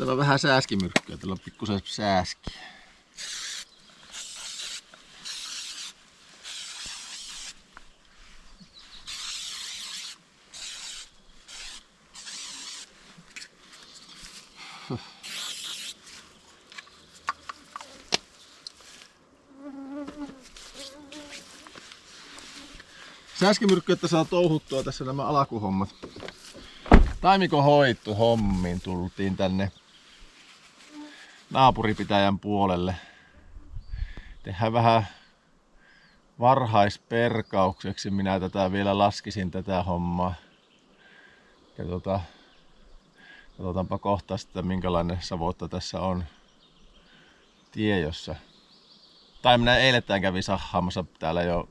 Täällä on vähän sääskimyrkkyä, täällä on pikkusen sääskiä. Sääskimyrkky, että saa touhuttua tässä nämä alkuhommat. Taimikon hoittu hommiin tultiin tänne naapuripitäjän puolelle. Tehdään vähän varhaisperkaukseksi. Minä tätä vielä laskisin tätä hommaa. Ja katsotaanpa kohta sitten minkälainen savotta tässä on tiejossa. Tai minä eilettäin kävin sahaamassa täällä jo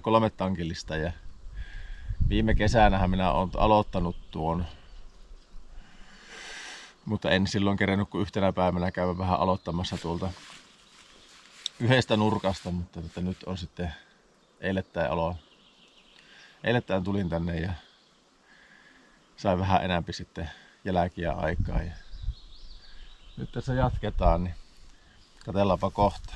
3 tankillista ja viime kesänähän minä olen aloittanut tuon, mutta en silloin kerennyt kuin yhtenä päivänä käydä vähän aloittamassa tuolta yhdestä nurkasta, mutta nyt on sitten eilettäin tulin tänne ja sain vähän enemmän sitten jälkiä aikaa ja nyt tässä jatketaan, niin katsellaanpa kohta.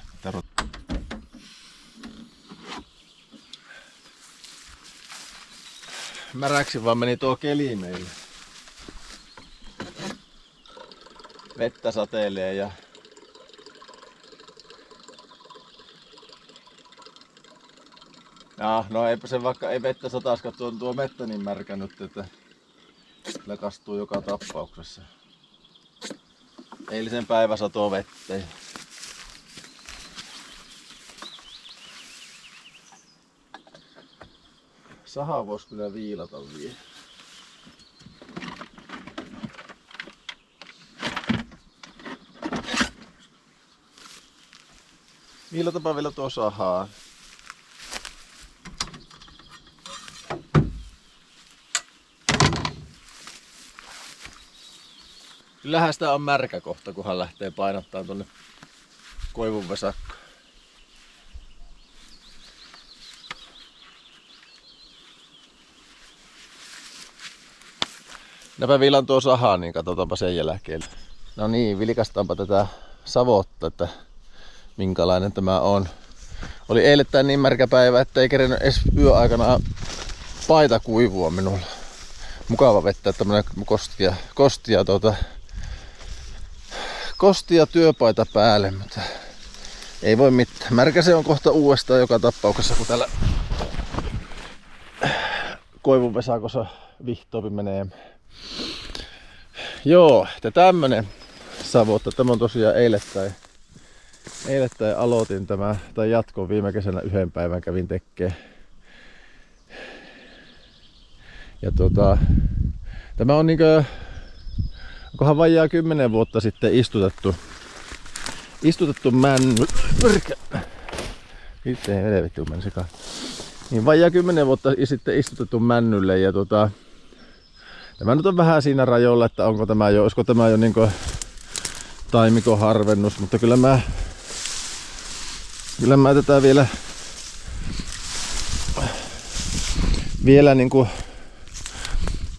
Märäksi vaan meni tuo keli meille. Vettä sateilee ja no eipä se vaikka ei vettä sataskaan, tuo mettä niin märkä nyt, että sillä kastuu joka tapauksessa. Eilisen päivä satoo vettä. Saha voisi kyllä viilata vielä. Viilatapa vielä tuo sahaa. Kyllähän sitä on märkä kohta, kunhan lähtee painottaa tuonne koivun vesakkoon. Näpä viilan tuo sahaa, niin katsotaanpa sen jälkeen. No niin, vilkastaanpa tätä savotta, että minkälainen tämä on. Oli eilettäin niin märkä päivä, että ei kerennyt edes yöaikana paita kuivua minulla. Mukava vettä, tämmönen kostia työpaita päälle, mutta ei voi mitään. Märkä se on kohta uudestaan joka tapauksessa, kun täällä koivun vesakossa vihtoopi menee. Joo, että tämmönen savotta. Tämä on tosiaan eilettäin aloitin tämä, tai jatkoin viime kesänä 1 päivän kävin tekemään. Ja tämä on niinkö, onkohan vajaa 10 vuotta sitten istutettu männy. Itse ei helvetti, kun meni sekaan. Niin vajaa 10 vuotta sitten istutettu männylle ja tämä nyt on vähän siinä rajoilla, että olisiko tämä jo niinkö taimikon harvennus, mutta kyllä mä tätä vielä niinku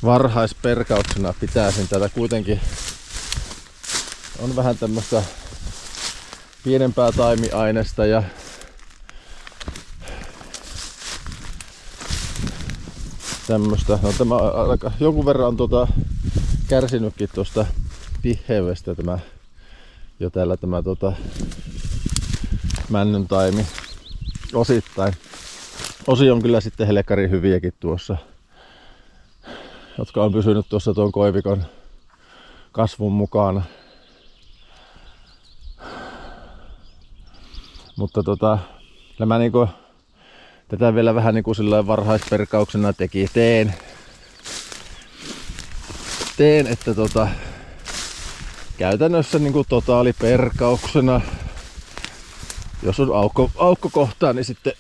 varhaisperkauksena pitäisin. Tätä kuitenkin on vähän tämmöistä pienempää taimiainesta ja tämmöstä. No tämä jonkun verran on kärsinytkin tuosta tiheydestä tämä jo täällä tämä männyn taimi osittain. Osi on kyllä sitten helekkarin hyviäkin tuossa, jotka on pysynyt tuossa tuon koivikon kasvun mukana. Mutta mä niinku tätä vielä vähän niinku sillä varhaisperkauksena teen, että käytännössä niinku totaaliperkauksena, jos on aukko kohtaa, niin sitten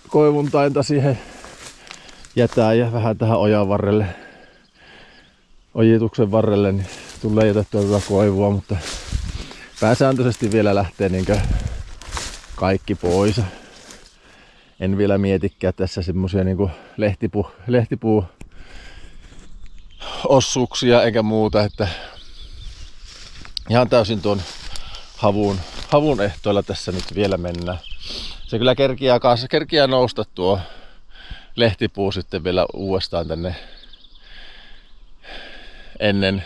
koivun tainta siihen jätää ja vähän tähän ojituksen varrelle niin tulee jätettyä tätä koivua, mutta pääsääntöisesti vielä lähtee niinkö kaikki pois. En vielä mietikään tässä semmosia niinku lehtipuu ossuksia eikä muuta, että ihan täysin tuon havun ehtoilla tässä nyt vielä mennään. Se kyllä kerkiää nousta tuo lehtipuu sitten vielä uudestaan tänne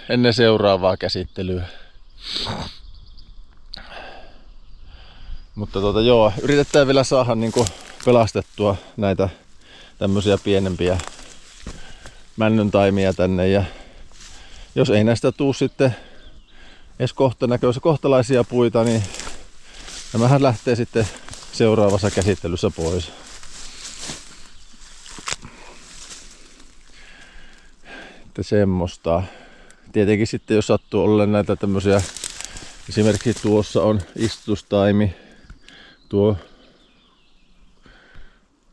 ennen seuraavaa käsittelyä. Mutta joo, yritetään vielä saada niinku pelastettua näitä tämmöisiä pienempiä männyntaimia tänne, ja jos ei näistä tuu sitten edes kohtalaisia puita, niin nämähän lähtee sitten seuraavassa käsittelyssä pois. Että semmoista. Tietenkin sitten jos sattuu olla näitä tämmöisiä, esimerkiksi tuossa on istutustaimi, tuo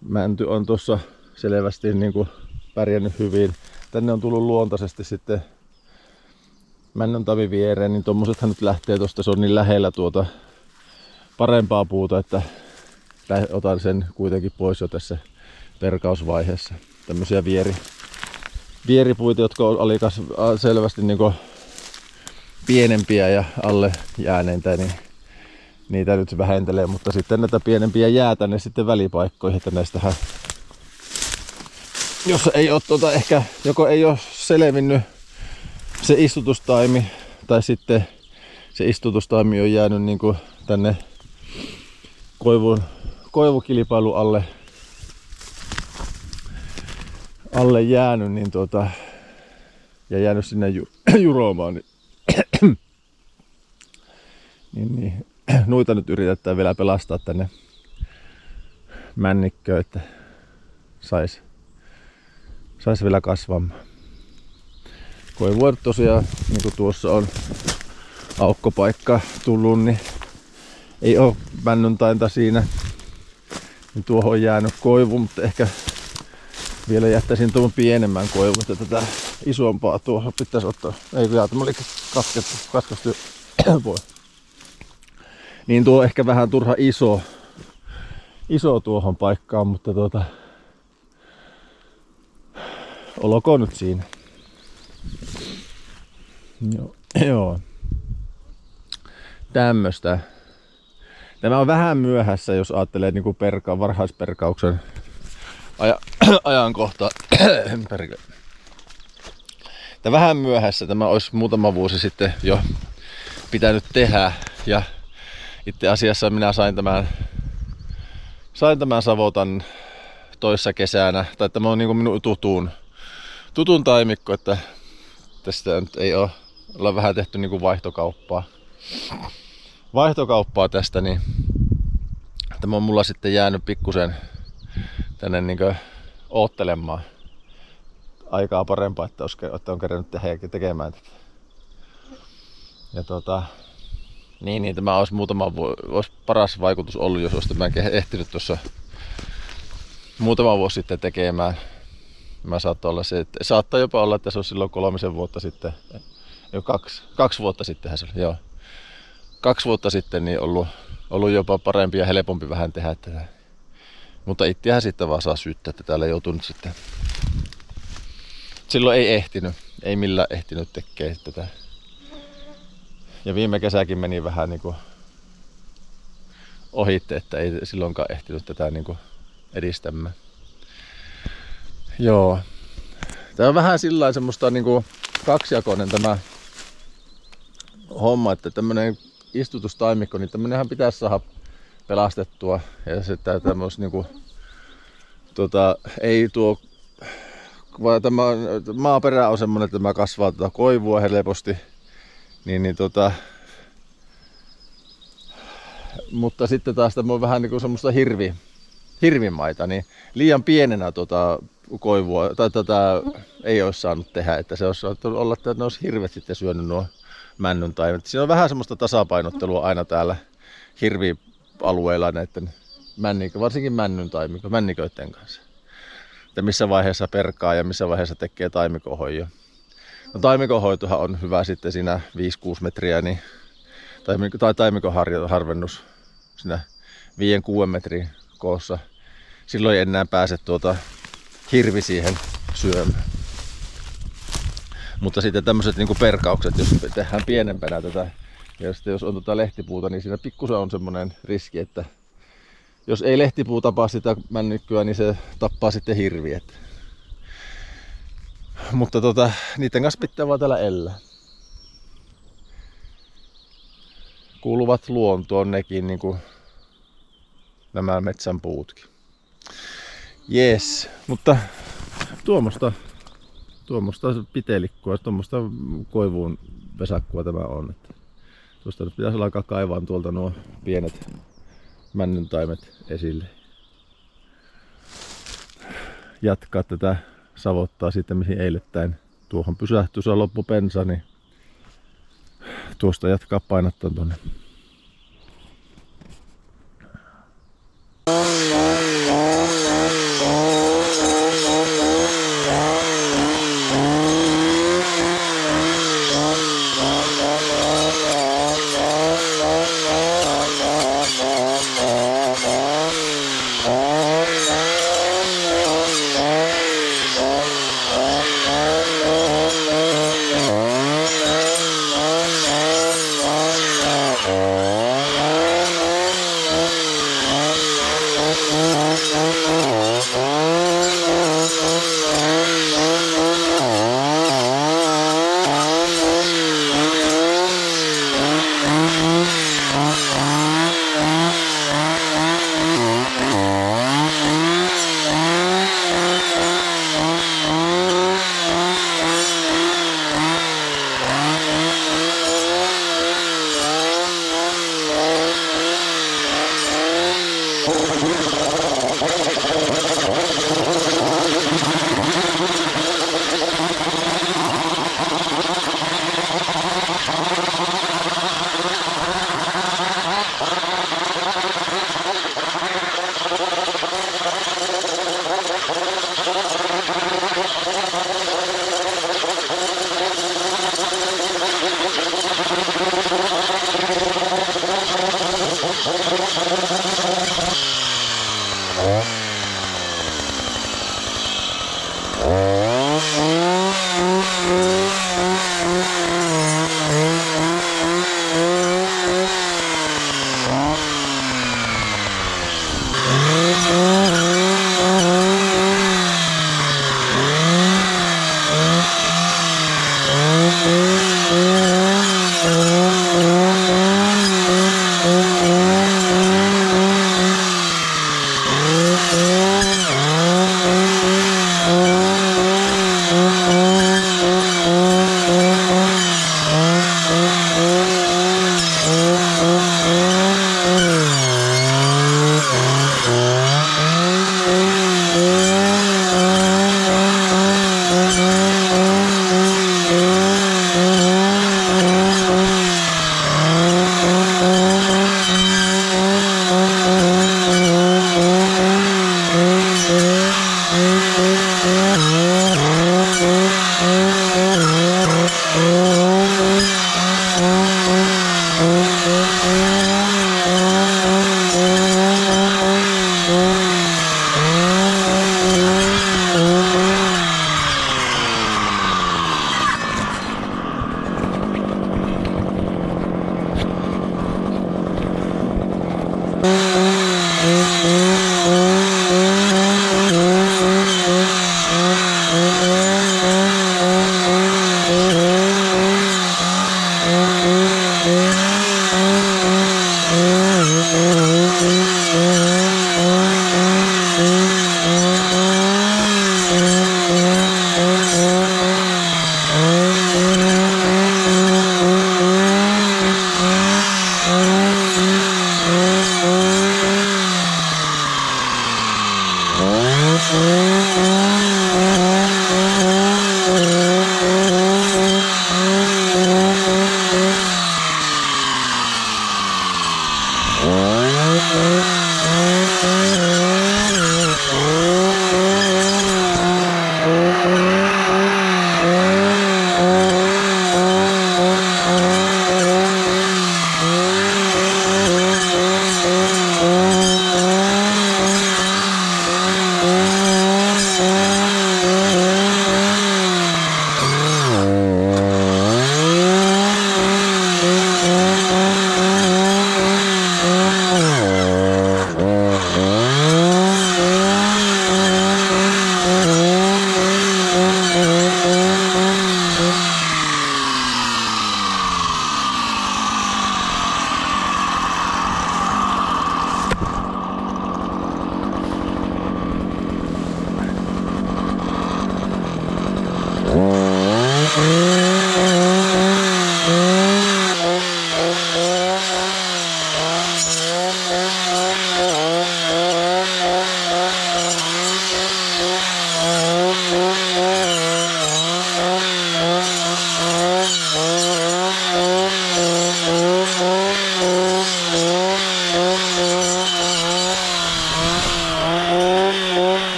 mänty on tuossa selvästi niin kuin pärjännyt hyvin. Tänne on tullut luontaisesti sitten männyntaimi viereen, niin tommosethan nyt lähtee tosta, se on niin lähellä tuota parempaa puuta, että otan sen kuitenkin pois jo tässä perkausvaiheessa. Tämmösiä vieripuita, jotka on selvästi niin kuin pienempiä ja alle jääneitä, niin niitä nyt vähentelee, mutta sitten näitä pienempiä jää tänne sitten välipaikkoihin, että näistähän, jos ei ole ehkä joko ei ole selvinnyt se istutustaimi, tai sitten se istutustaimi on jäänyt niin kuin tänne koivukilpailun alle jäänyt, niin ja jäänyt sinne juromaan, niin noita nyt yritetään vielä pelastaa tänne männikköön, että sais vielä kasvamaan. Koivua tosiaan, niin kuin tuossa on aukkopaikka tullut, niin ei ole männyntainta siinä. Niin tuohon on jäänyt koivu, mutta ehkä vielä jättäisin tuon pienemmän koivun, että tätä isompaa tuohon pitäisi ottaa. Ei vielä, tämä oli katkastu pois. Niin tuo ehkä vähän turha iso tuohon paikkaan, mutta olkoon nyt siinä. Joo. Tämmöstä. Tämä on vähän myöhässä, jos ajattelee niinku varhaisperkauksen ajankohta. Tämä vähän myöhässä, tämä olisi muutama vuosi sitten jo pitänyt tehdä, ja itse asiassa minä sain tämän savotan toissa kesänä, tai tämä on niinku minun tutun taimikko, että tästä nyt ei olla vähän tehty niinku vaihtokauppaa tästä, niin tämä on mulla sitten jäänyt pikkusen tänne niinku oottelemaan aikaa parempaa, että on kerännyt tekemään tätä. Ja niin tämä olisi olisi paras vaikutus ollut, jos olisi tämän ehtinyt tuossa muutama vuosi sitten tekemään. Saattaa jopa olla, että se olisi silloin 3 vuotta sitten, jo 2 vuotta sittenhän se oli, joo. 2 vuotta sitten niin ollut jopa parempi ja helpompi vähän tehdä tätä. Mutta itsehän sitten vaan saa syyttää, että täällä joutuu nyt sitten. Silloin ei millään ehtinyt tekemään tätä. Ja viime kesäkin meni vähän niinku ohitte, että ei silloinkaan ehtinyt tätä niinku edistämään. Joo. Tää on vähän sillain semmoista niinku kaksijakoinen tämä homma, että tämmönen istutustaimikko, niin tämmönenhän pitäisi saada pelastettua. Ja sitten tämmöis niinku ei tuo, vaan tämä maaperä on semmonen, että tämä kasvaa koivua helposti. Mutta sitten taas tämä on vähän niinku semmoista hirvimaita, niin liian pienenä koivua tai ei olisi saanut tehdä, että se olisi saattanut olla, että ne olisi hirvet sitten syönyt nuo männyntaimiset. Siinä on vähän semmoista tasapainottelua aina täällä hirvialueilla näiden varsinkin männiköiden kanssa. Että missä vaiheessa perkaa ja missä vaiheessa tekee taimikonhoitoa. No, taimikonhoitohan on hyvä sitten siinä 5-6 metriä, niin, tai taimikonharvennus siinä 5-6 metrin koossa. Silloin ei enää pääse hirvi siihen syömään. Mutta sitten tämmöiset niinku perkaukset, jos tehdään pienempänä tätä, ja sitten jos on lehtipuuta, niin siinä pikkusen on semmoinen riski, että jos ei lehtipuu tapaa sitä männykkyä, niin se tappaa sitten hirviet. Mutta niiden kanssa pitää vaan täällä elää. Kuuluvat luontoon nekin, niin kuin nämä metsän puutkin. Jees, mutta tuommoista pitelikkoa, tuommoista koivuun vesakkua tämä on. Tuosta nyt pitäisi alkaa kaivaa tuolta nuo pienet männyntaimet esille. Jatkaa tätä savottaa sitten mihin eilettäin. Tuohon pysähtyy, se loppu bensa, niin tuosta jatkaa painottaa tuonne.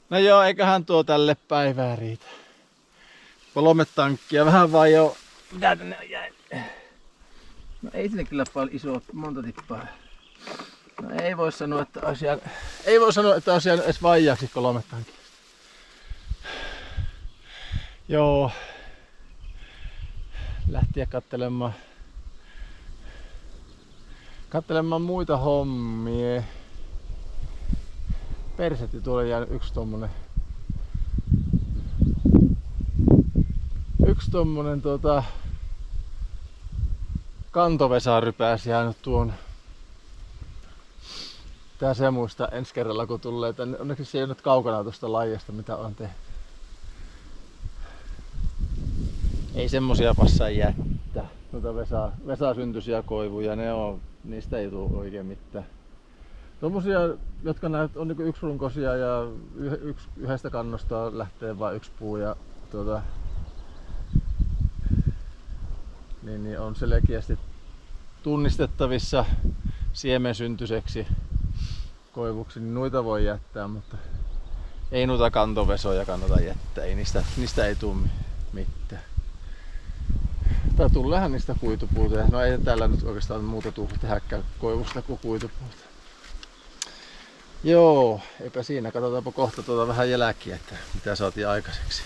No joo, eiköhän tuo tälle päivää riitä. 3 tankkia, vähän vaan jo. Mitä tänne on jäänyt? No ei sinne kyllä paljon isoa, monta tippaa. No ei voi sanoa, että olisi jäänyt edes vaijaaksi 3 tankkia. Joo. Lähtiä kattelemaan muita hommia. Persetti tuolle jäänyt yksi tommonen kantovesarypäs jäänyt tuon. Tää se muista ensi kerralla kun tulee tänne. Onneksi se ei ole nyt kaukana tuosta lajista mitä on tehty. Ei semmosia passaa jättää. Noita vesasyntyisiä koivuja, niistä ei tule oikein mitään. Tommosia, jotka on niinku yksirunkoisia ja yhdestä kannosta lähtee vain yksi puu ja niin on selkeästi tunnistettavissa siemensyntyiseksi koivuksi, niin noita voi jättää, mutta ei noita kantovesoja kannata jättää, ei niistä ei tule mitään. Tai tuleehan niistä kuitupuuta. No ei täällä nyt oikeastaan muuta tule tehdäkään koivusta kuin kuitupuuta. Joo, eipä siinä. Katsotaanpa kohta vähän jälkiä, että mitä saatiin aikaiseksi.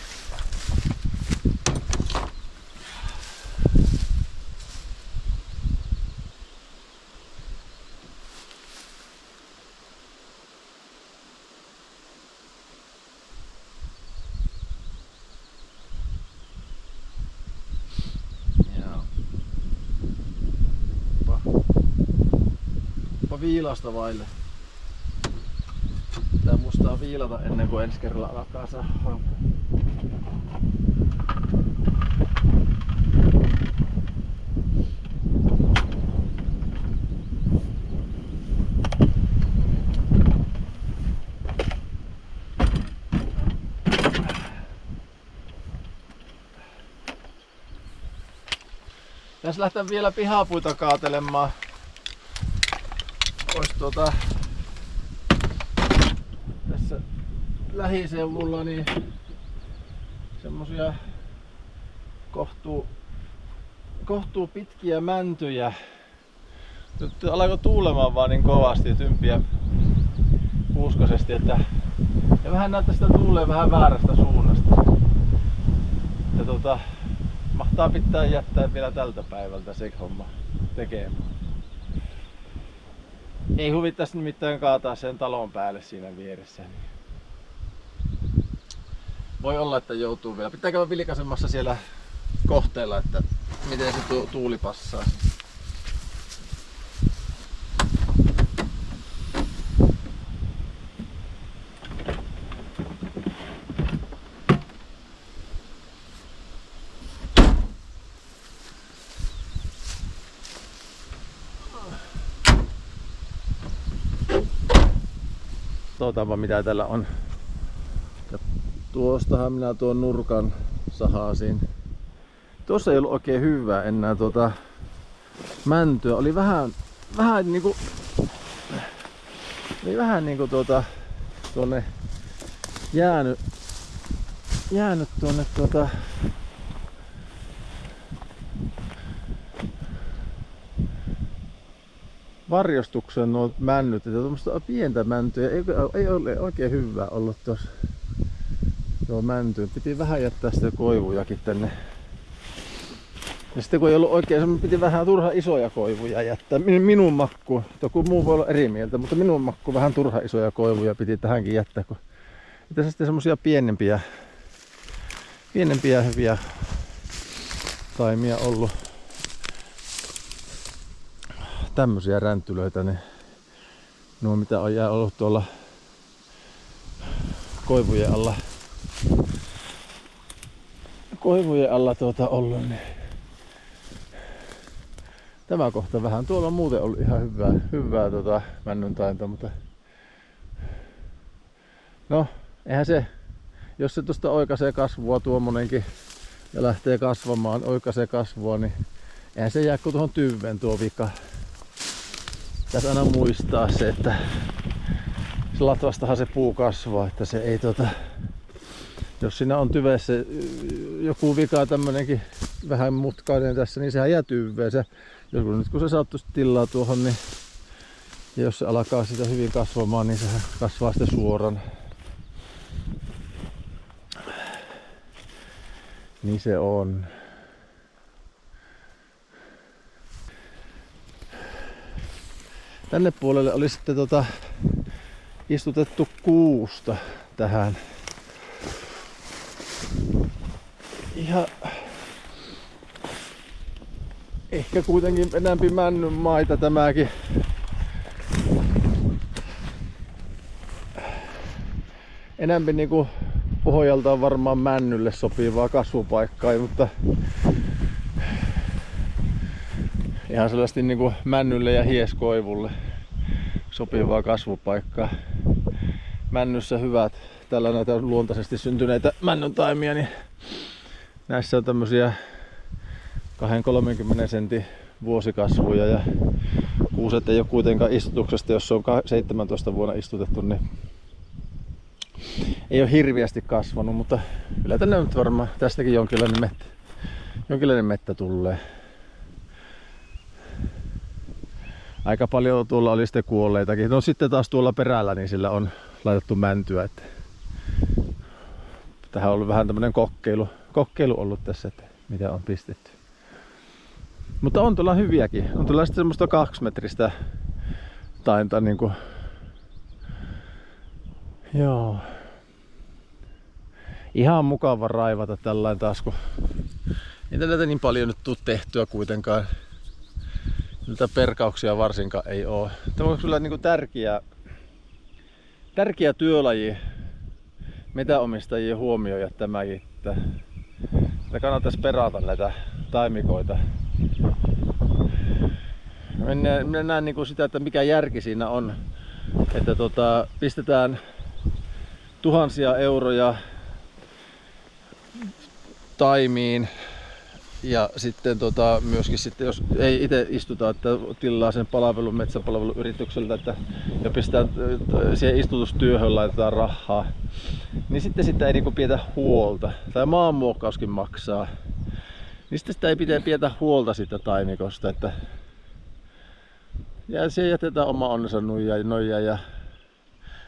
Viilasta vaille. Pitää muistaa viilata ennen kuin ensi kerralla alkaa sahaa. Tässä lähtee vielä pihapuita kaatelemaan. Ois tässä lähiseudulla niin semmosia kohtuu pitkiä mäntyjä. Nyt alkoi tuulemaan vaan niin kovasti tympiä puuskosesti, että ja vähän näyttää sitä tuulee vähän väärästä suunnasta. Ja mahtaa pitää jättää vielä tältä päivältä se homma tekemään. Ei huvittaisi nimittäin kaataa sen talon päälle siinä vieressä. Voi olla, että joutuu vielä. Pitää käydä vilkaisemassa siellä kohteella, että miten se tuuli passaa. Katsotaanpa mitä täällä on. Ja tuostahan minä tuon nurkan sahasin. Tuossa ei ollut oikein hyvää enää mäntyä. Oli vähän niinku tuonne jäänyt tuonne varjostukseen nuo männyt, että tuommoista pientä mäntyä ei ole oikein hyvää ollut tuossa tuo mänty. Piti vähän jättää sitä koivujakin tänne. Ja sitten kun ei ollut oikein, piti vähän turha isoja koivuja jättää. Minun makku, joku muu voi olla eri mieltä, mutta minun makku vähän turha isoja koivuja piti tähänkin jättää. Kun tässä sitten semmosia pienempiä hyviä taimia ollut. Tämmösiä räntylöitä, niin nuo mitä on ollut tuolla koivujen alla ollut, niin tämä kohta vähän. Tuolla on muuten ollut ihan hyvää männyntainta, mutta no eihän se, jos se tuosta oikaisee kasvua tuommoinenkin ja lähtee kasvamaan, oikaisee kasvua, niin eihän se jää kuin tuohon tyveen tuo vika. Pitäisi aina muistaa se, että latvastahan se puu kasvaa, että se ei jos siinä on tyvessä joku vika tämmönenkin vähän mutkainen tässä, niin sehän jää tyveen. Nyt kun se saattu tilaa tuohon, niin ja jos se alkaa sitä hyvin kasvamaan, niin sehän kasvaa sitten suoraan. Niin se on. Tänne puolelle oli sitten istutettu kuusta tähän. Ihan ehkä kuitenkin enämpi männyn maita tämäkin. Enämpi niinku pohjalta on varmaan männylle sopivaa kasvupaikkaa, mutta ihan sellaisesti niinku männylle ja hieskoivulle sopivaa kasvupaikkaa. Männyssä hyvät, täällä näitä luontaisesti syntyneitä männyntaimia, niin näissä on tämmösiä 20-30 sentin vuosikasvuja ja kuuset ei ole kuitenkaan istutuksesta, jos se on 17 vuonna istutettu, niin ei ole hirviästi kasvanut, mutta kyllä tänne nyt varmaan tästäkin jonkinlainen mettä tulee. Aika paljon tuolla oli sitten kuolleitakin. No sitten taas tuolla perällä niin sillä on laitettu mäntyä. Että tähän on ollut vähän tämmönen kokeilu ollut tässä, että mitä on pistetty. Mutta on tuolla hyviäkin. On tuolla sitten semmoista 2-metristä tainta niinku. Joo. Ihan mukava raivata tällainen taas, kun ei näitä niin paljon nyt tuu tehtyä kuitenkaan. Niitä perkauksia varsinkaan ei oo. Tämä on kyllä niinku tärkeä työlaji metänomistajien huomioida tämäkin, että kannattaisi perata näitä taimikoita. Minä näen niinku sitä, että mikä järki siinä on, että pistetään tuhansia euroja taimiin ja sitten myöskin sitten, jos ei itse istuta, että tilaa sen metsäpalveluyritykseltä, että ja pistetään siihen istutustyöhön laitetaan rahaa, niin sitten sitä ei niinku pidetä huolta. Tai maanmuokkauskin maksaa. Niin sitten sitä ei pidetä huolta siitä taimikosta, että ja siihen jätetään oma onnensa nojaa ja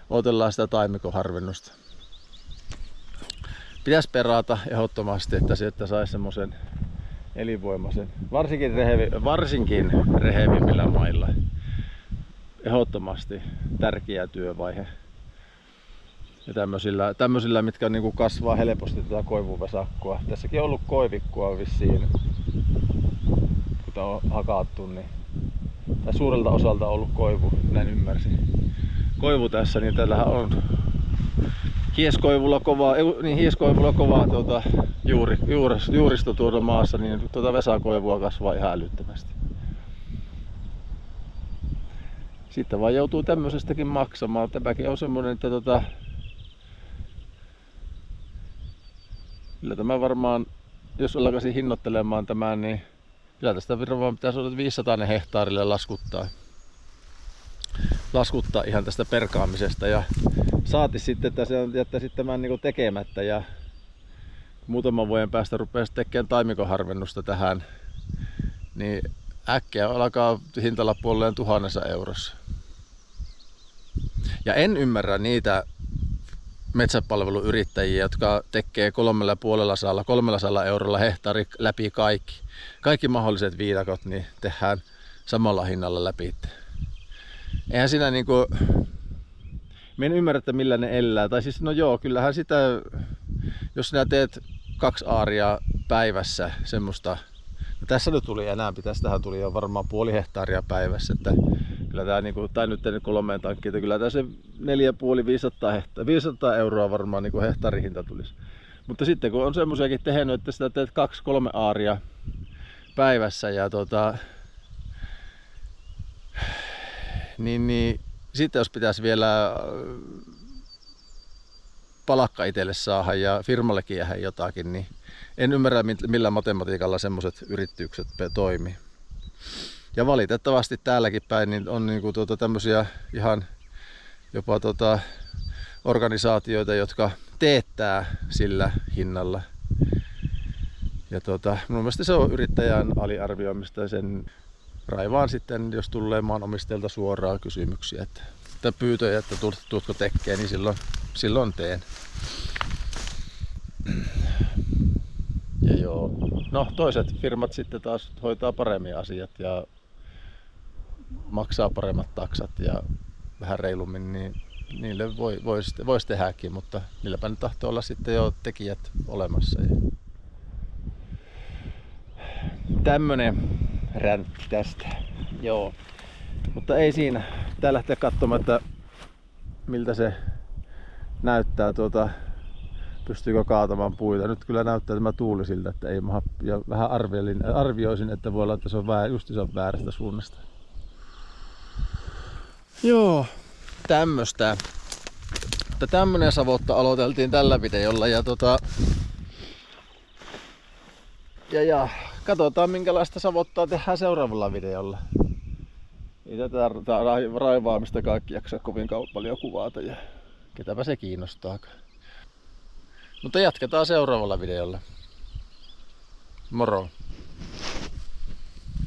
odotellaan sitä taimikon harvennusta. Pitäisi perata ehdottomasti, että sieltä saisi semmoisen elinvoimaisen, varsinkin rehevimmillä mailla. Ehdottomasti tärkeä työvaihe. Ja tämmöisillä mitkä niinku kasvaa helposti tätä koivuvesakkoa. Tässäkin on ollut koivikkoa vissiin, kun tää on hakattu, niin tai suurelta osalta on ollut koivu, näin ymmärsin. Koivu tässä, niin täällähän on hieskoivulla kovaa juuristo tuolla maassa, niin vesakoivua kasvaa ihan älyttömästi. Sitten vaan joutuu tämmöisestäkin maksamaan. Tämäkin on semmonen, että kyllä tämä varmaan, jos alkaisin hinnoittelemaan tämän, niin kyllä tästä varmaan pitäisi olla 500 hehtaarille laskuttaa ihan tästä perkaamisesta. Ja saati sitten, että se on jättäisi tämän niin tekemättä ja muutaman vuoden päästä rupeaa tekemään taimikonharvennusta tähän, niin äkkiä alkaa hintalappu olleen 1000 eurossa. Ja en ymmärrä niitä metsäpalveluyrittäjiä, jotka tekee 300 eurolla hehtaari läpi kaikki mahdolliset viidakot, niin tehdään samalla hinnalla läpi. Eihän siinä niinku, mä en ymmärrä, että millä ne elää. Tai siis no joo, kyllähän sitä, jos sinä teet 2 aaria päivässä semmoista, no tässä nyt tuli enää, tähän tuli jo varmaan 0,5 hehtaaria päivässä, että kyllä tää niinku, tai nyt 3 tankkiin, että kyllä tää se 4,5-500 euroa varmaan niinku hehtaarihinta tulisi. Mutta sitten kun on semmoisiakin tehnyt, että sitä teet 2-3 aaria päivässä ja niin sitten jos pitäisi vielä palkka itselle saada ja firmallekin jäädä jotakin, niin en ymmärrä millä matematiikalla semmoiset yritykset toimii. Ja valitettavasti täälläkin päin niin on niinku tämmöisiä ihan jopa organisaatioita, jotka teettää sillä hinnalla. Ja mun mielestä se on yrittäjän aliarvioimista ja sen raivaan sitten, jos tulee maanomistajilta suoraan kysymyksiä, että pyytöjä, että tuutko tekee, niin silloin teen. Ja joo, no toiset firmat sitten taas hoitaa paremmin asiat ja maksaa paremmat taksat ja vähän reilummin, niin niille voisi tehdäkin, mutta niilläpä nyt tahtoo olla sitten jo tekijät olemassa. Tämmönen räntti tästä. Joo. Mutta ei siinä. Pitää lähteä katsomaan, että miltä se näyttää pystyykö kaatamaan puita. Nyt kyllä näyttää tämä tuuli siltä, että ei maha, ja vähän arvioisin, että voi olla, että se on justiinsa väärästä suunnasta. Joo, tämmöstä. Mutta tämmönen savotta aloiteltiin tällä videolla ja katsotaan minkälaista savottaa tehdään seuraavalla videolla. Ei tätä raivaamista kaikki jaksaa kovin paljon kuvata ja ketäpä se kiinnostaakaan. Mutta jatketaan seuraavalla videolla. Moro!